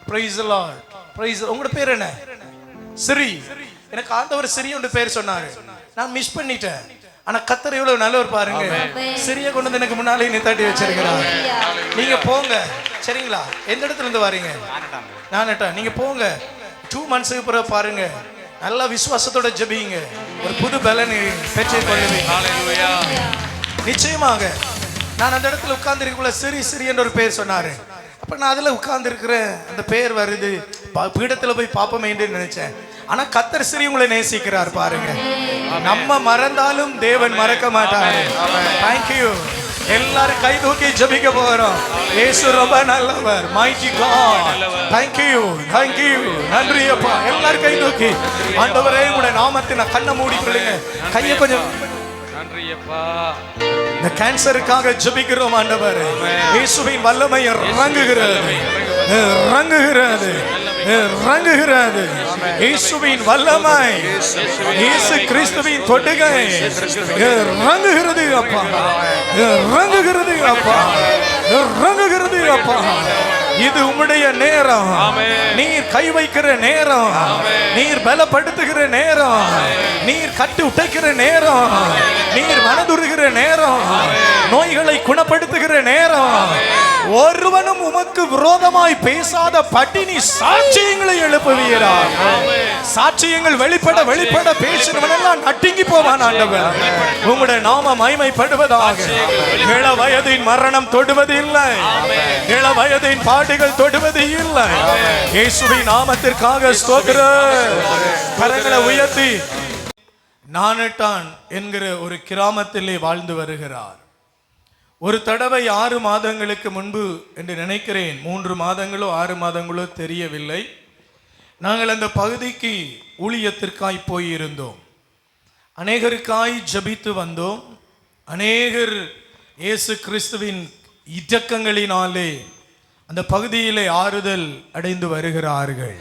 Praise the Lord. Price. உங்களோட பேர் என்ன? சிரி. எனக்கு ஆண்டவர் சிறியோட பேர் சொன்னாரு, நான் மிஸ் பண்ணிட்டேன். ஆனா கர்த்தர் எவ்வளவு நல்லவர் பாருங்க. சிறிய கொண்டு வந்து எனக்கு முன்னாலே நிறுத்தி வச்சிருக்கிறார். நீங்க போங்க, சரிங்களா? எந்த இடத்துல இருந்து வரீங்க? நானட்டா. நீங்க போங்க, 2 months பிறகு பாருங்க, நல்லா விசுவாசத்தோட ஜெபிங்க, ஒரு புது பலனை பெற்றுக் கொள்ளுவீங்க. நிச்சயமாக. நான் அந்த இடத்துல உட்கார்ந்து இருக்கக்குள்ள சிறி என்ற ஒரு பேர் சொன்னாரு. அப்ப நான் அதுல உட்கார்ந்து இருக்கிறேன், அந்த பேர் வருது, பீடத்துல போய் பாப்போமே என்று நினைச்சேன். ஆனா கர்த்தர் சிறி உங்களை நேசிக்கிறார் பாருங்க. நம்ம மறந்தாலும் தேவன் மறக்க மாட்டாரு. Thank you. எல்லாரும் கை தூக்கி ஜெபிக்க போறோம். இயேசு ரொம்ப நல்லவர். Mighty God. Thank you. Thank you. நன்றி அப்பா. எல்லாரும் கை தூக்கி ஆண்டவரே உம்முடைய நாமத்தை கண்ணை மூடி கொள்ளுங்க. கையை கொஞ்சம். நன்றி அப்பா. இந்த கேன்சருக்காக ஜெபிக்கிறோம் ஆண்டவரே. இயேசுவின் வல்லமை இறங்குகிறது, இறங்குகிறது, இறங்குகிறது. இயேசுவின் வல்லமை, இயேசு கிறிஸ்துவின் தொடுகை இறங்குகிறது அப்பா, இறங்குகிறது அப்பா, இறங்குகிறது அப்பா. இது உம்முடைய நேரம். நீர் கை வைக்கிற நேரம், நீர் பலப்படுத்துகிற நேரம், நீர் கட்டி உடைக்கிற நேரம், நீர் மனதுருகிற நேரம், நோய்களை குணப்படுத்துகிற நேரம். ஒருவனும் உமக்கு விரோதமாய் பேசாத பட்டினி சாட்சியங்களை எழுப்புவீரா. சாட்சியங்கள் வெளிப்பட வெளிப்பட பேசினவனெல்லாம் நட்டுங்கி போவான் ஆண்டவர். உம்முடைய நாம மகிமைப்படுவதாக. இள வயதின் மரணம் தொடுவது இல்லை, இள வயதின் பாடுகள் தொடுவது இல்லை. இயேசுவின் நாமத்திற்காக ஸ்தோத்திரம். கரங்களை உயர்த்தி. நானட்டான் என்கிற ஒரு கிராமத்திலே வாழ்ந்து வருகிறார். ஒரு தடவை 6 மாதங்களுக்கு முன்பு என்று நினைக்கிறேன், 3 மாதங்களோ 6 மாதங்களோ தெரியவில்லை, நாங்கள் அந்த பகுதிக்கு ஊழியத்திற்காய் போயிருந்தோம். அநேகருக்காய் ஜபித்து வந்தோம். அநேகர் இயேசு கிறிஸ்துவின் இரக்கங்களினாலே அந்த பகுதியிலே ஆறுதல் அடைந்து வருகிறார்கள்.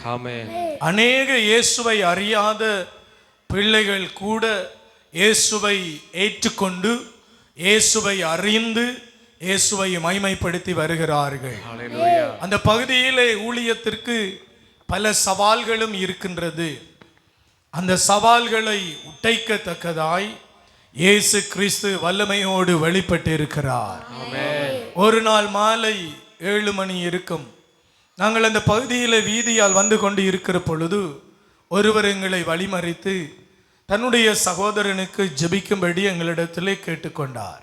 அநேக இயேசுவை அறியாத பிள்ளைகள் கூட இயேசுவை ஏற்றுக்கொண்டு இயேசுவை அறிந்து இயேசுவை மகிமைப்படுத்தி வருகிறார்கள். அந்த பகுதியிலே ஊழியத்திற்கு பல சவால்களும் இருக்கின்றது. அந்த சவால்களை உடைக்கத்தக்கதாய் இயேசு கிறிஸ்து வல்லமையோடு வெளிப்பட்டு இருக்கிறார். ஒரு நாள் மாலை 7 மணி இருக்கும். நாங்கள் அந்த பகுதியில் வீதியால் வந்து கொண்டு இருக்கிற பொழுது ஒருவர் எங்களை வழிமறித்து தன்னுடைய சகோதரனுக்கு ஜெபிக்கும்படி எங்களிடத்திலே கேட்டுக்கொண்டார்.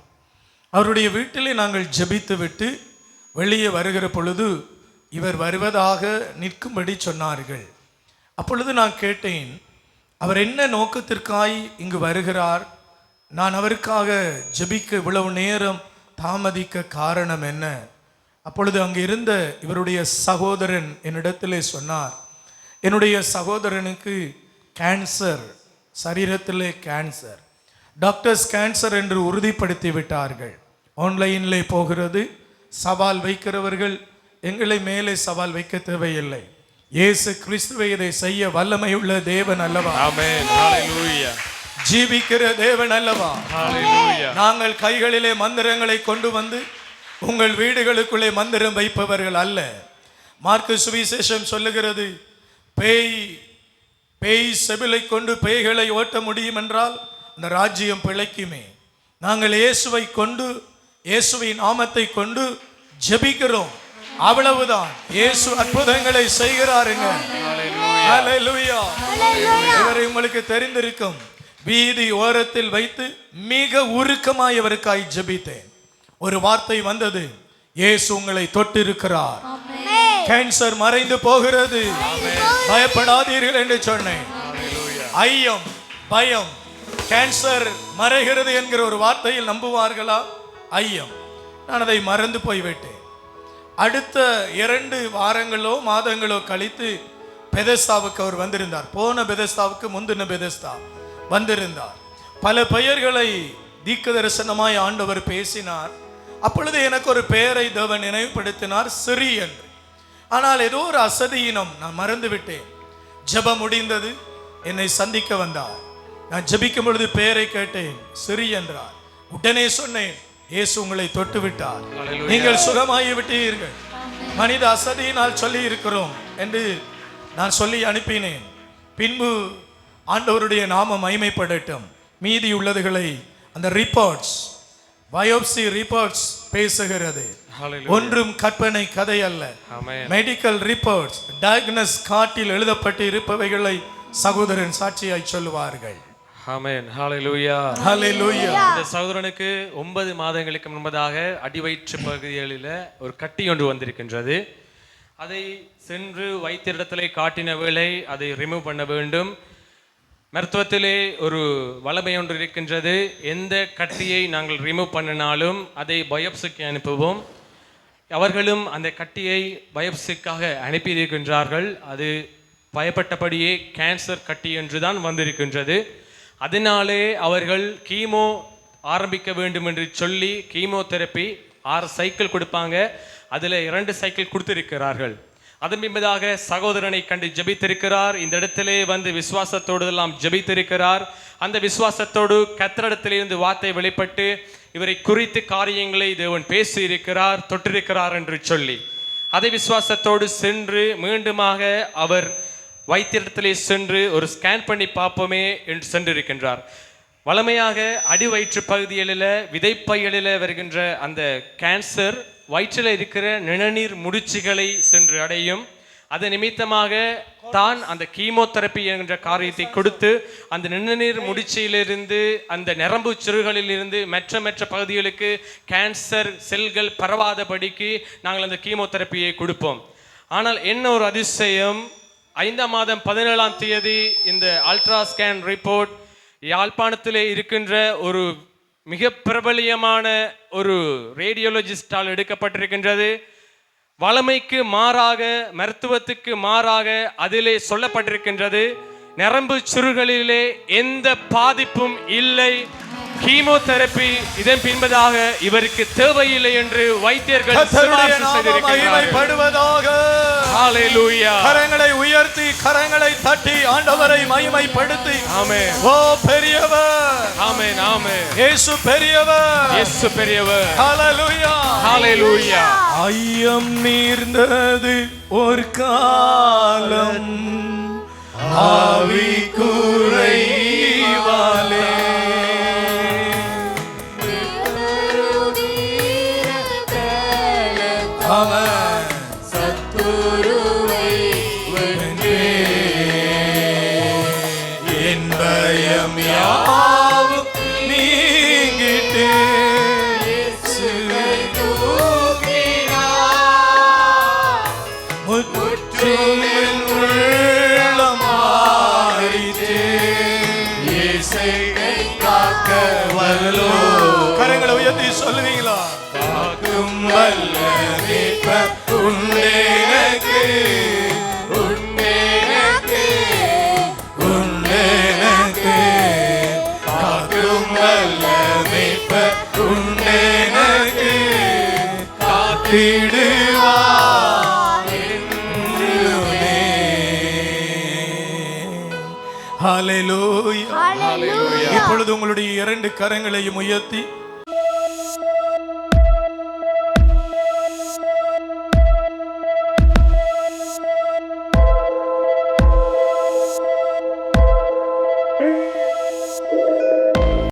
அவருடைய வீட்டிலே நாங்கள் ஜெபித்து விட்டு வெளியே வருகிற பொழுது இவர் வருவதாக நிற்கும்படி சொன்னார்கள். அப்பொழுது நான் கேட்டேன், அவர் என்ன நோக்கத்திற்காய் இங்கு வருகிறார்? நான் அவருக்காக ஜெபிக்க இவ்வளவு நேரம் தாமதிக்க காரணம் என்ன? அப்பொழுது அங்கு இருந்த இவருடைய சகோதரன் என்னிடத்திலே சொன்னார், என்னுடைய சகோதரனுக்கு கேன்சர், சரீரத்திலே கேன்சர், டாக்டர்ஸ் கேன்சர் என்று உறுதிப்படுத்தி விட்டார்கள். ஆன்லைனிலே போகிறது. சவால் வைக்கிறவர்கள் எங்களை மேலே சவால் வைக்க தேவையில்லை. இயேசு கிறிஸ்துவை இதை செய்ய வல்லமையுள்ள தேவன் அல்லவா? ஆமென். ஹல்லேலூயா. ஜீவிக்கிற தேவன் அல்லவா? ஹல்லேலூயா. நாங்கள் கைகளிலே மந்திரங்களை கொண்டு வந்து உங்கள் வீடுகளுக்குள்ளே மந்திரம் வைப்பவர்கள் அல்ல. மார்க்கு சுவிசேஷம் சொல்லுகிறது, பேய் செபிலை கொண்டு பேய்களை ஓட்ட முடியும் என்றால் அந்த ராஜ்யம் பிழைக்குமே. நாங்கள் இயேசுவை கொண்டு இயேசுவின் நாமத்தை கொண்டு ஜெபிக்கிறோம், அவ்வளவுதான். இயேசு அற்புதங்களை செய்கிறாருங்க. ஹல்லேலூயா. இவரை உங்களுக்கு தெரிந்திருக்கும். வீதி ஓரத்தில் வைத்து மிக உருக்கமாய் அவருக்காய் ஜெபித்தேன். ஒரு வார்த்தை வந்தது, இயேசு உங்களை தொட்டிருக்கிறார், கேன்சர் மறைந்து போகிறது, பயப்படாதீர்கள் என்று சொன்னேன். ஐயம், பயம், கேன்சர் மறைகிறது என்கிற ஒரு வார்த்தையில் நம்புவார்களா? ஐயம். நான் அதை மறந்து போய்விட்டேன். அடுத்த 2 வாரங்களோ மாதங்களோ கழித்து பெதஸ்தாவுக்கு அவர் வந்திருந்தார். போன பெதஸ்தாவுக்கு முந்தின பெதஸ்தா வந்திருந்தார். பல பெயர்களை தீர்க்க தரிசனமாய் ஆண்டவர் பேசினார். அப்பொழுது எனக்கு ஒரு பெயரை தேவன் நினைவுபடுத்தினார், சிறி என்று. ஆனால் ஏதோ ஒரு அசதியினம், நான் மறந்து விட்டேன். ஜெபம் முடிந்தது, என்னை சந்திக்க வந்தார். நான் ஜெபிக்கும் பொழுது பெயரை கேட்டேன், சிறி என்றார். உடனே சொன்னேன், இயேசு உங்களை தொட்டு விட்டார், நீங்கள் சுகமாகி விட்டீர்கள். மனித அசதியினால் சொல்லி இருக்கிறோம் என்று நான் சொல்லி அனுப்பினேன். பின்பு ஆண்டவருடைய நாமம் மகிமைப்படட்டும். மீதி உள்ளதுகளை அந்த ரிப்போர்ட்ஸ், பயோப்சி ரிப்போர்ட்ஸ் பேசுகிறது. ஒன்றும் கற்பனை கதை அல்ல. மெடிக்கல் ரிப்போர்ட்ஸ், டயக்னஸ் காட்டில் எழுதப்பட்டு இருப்பவைகளை சகோதரன் சாட்சியாய் சொல்லுவார்கள். ஆமென். ஹalleluya. ஹalleluya. இந்த சகோதரனுக்கு 9 மாதங்களுக்கு முன்பதாக அடிவயிற்று பகுதிகளில் ஒரு கட்டி ஒன்று வந்திருக்கின்றது. அதை சென்று வைத்தியரிடத்திலே காட்டின வேளை அதை ரிமூவ் பண்ண வேண்டும். மருத்துவத்திலே ஒரு வளமை ஒன்று இருக்கின்றது. எந்த கட்டியை நாங்கள் ரிமூவ் பண்ணினாலும் அதை பயோப்சிக்கு அனுப்புவோம். அவர்களும் அந்த கட்டியை பயோப்சிக்காக அனுப்பியிருக்கின்றார்கள். அது பயப்பட்டபடியே கேன்சர் கட்டி என்று தான் வந்திருக்கின்றது. அதனாலே அவர்கள் கீமோ ஆரம்பிக்க வேண்டும் என்று சொல்லி கீமோதெரப்பி 6 சைக்கிள் கொடுப்பாங்க. அதில் 2 சைக்கிள் கொடுத்திருக்கிறார்கள். அதன் பின்பதாக சகோதரனை கண்டு ஜெபித்திருக்கிறார். இந்த இடத்திலே வந்து விசுவாசத்தோடு எல்லாம் ஜெபித்திருக்கிறார். அந்த விசுவாசத்தோடு கர்த்தரிடத்திலிருந்து வார்த்தை வெளிப்பட்டு இவரை குறித்து காரியங்களை தேவன் பேசி இருக்கிறார், தொட்டிருக்கிறார் என்று சொல்லி அதை விசுவாசத்தோடு சென்று மீண்டுமாக அவர் வைத்தியத்திலே சென்று ஒரு ஸ்கேன் பண்ணி பார்ப்போமே என்று சென்றிருக்கின்றார். வளமையாக அடி வயிற்று பகுதிகளில் விதைப்பைகளில் வருகின்ற அந்த கேன்சர் வயிற்றில் இருக்கிற நிணநீர் முடிச்சுகளை சென்று அடையும். அது நிமித்தமாக தான் அந்த கீமோதெரப்பி என்கிற காரியத்தை கொடுத்து அந்த நிணநீர் முடிச்சிலிருந்து அந்த நரம்பு சிறுகளிலிருந்து மற்ற பகுதிகளுக்கு கேன்சர் செல்கள் பரவாதபடிக்கு நாங்கள் அந்த கீமோதெரப்பியை கொடுப்போம். ஆனால் என்ன ஒரு அதிசயம், 5ஆம் மாதம் 17ஆம் தேதி இந்த அல்ட்ரா ஸ்கேன் ரிப்போர்ட் யாழ்ப்பாணத்திலே இருக்கின்ற ஒரு மிக பிரபலியமான ஒரு ரேடியோலஜிஸ்டால் எடுக்கப்பட்டிருக்கின்றது. வளமைக்கு மாறாக, மருத்துவத்துக்கு மாறாக அதிலே சொல்லப்பட்டிருக்கின்றது, நரம்பு சுருள்களிலே எந்த பாதிப்பும் இல்லை, கீமோதெரப்பி இதன் பின்பதாக இவருக்கு தேவையில்லை என்று வைத்தியர்கள் கரங்களை உயர்த்தி கரங்களை தட்டி ஆண்டவரை மகிமைப்படுத்தி ஆமென். ஓ பெரியவர், ஆமென் ஆமென். இயேசு பெரியவர், இயேசு பெரியவர். ஹalleluya ஹalleluya. ஐயம் நீர்ந்தது ஒரு காலம் ஆவி குறைவாலே சத்துருவை வென்றே என் பயம் யாவும் நீங்கிட்டு முற்றும் என் உள்ளமாயிற்றே இயேசுவை காக்க வல்லோ. கரங்களை உயர்த்தி சொல்லுவீங்களா? காக்கும் வல்ல மீட்பர் உண்டேனக்கு, உண்டேனக்கு, உண்டேனக்கு. காக்கும் வல்ல மீட்பர் உண்டேனக்கு, காத்திடுவார் என்றுமே. ஹalleluya. ஹalleluya. இப்பொழுது உங்களுடைய 2 கரங்களையும் உயர்த்தி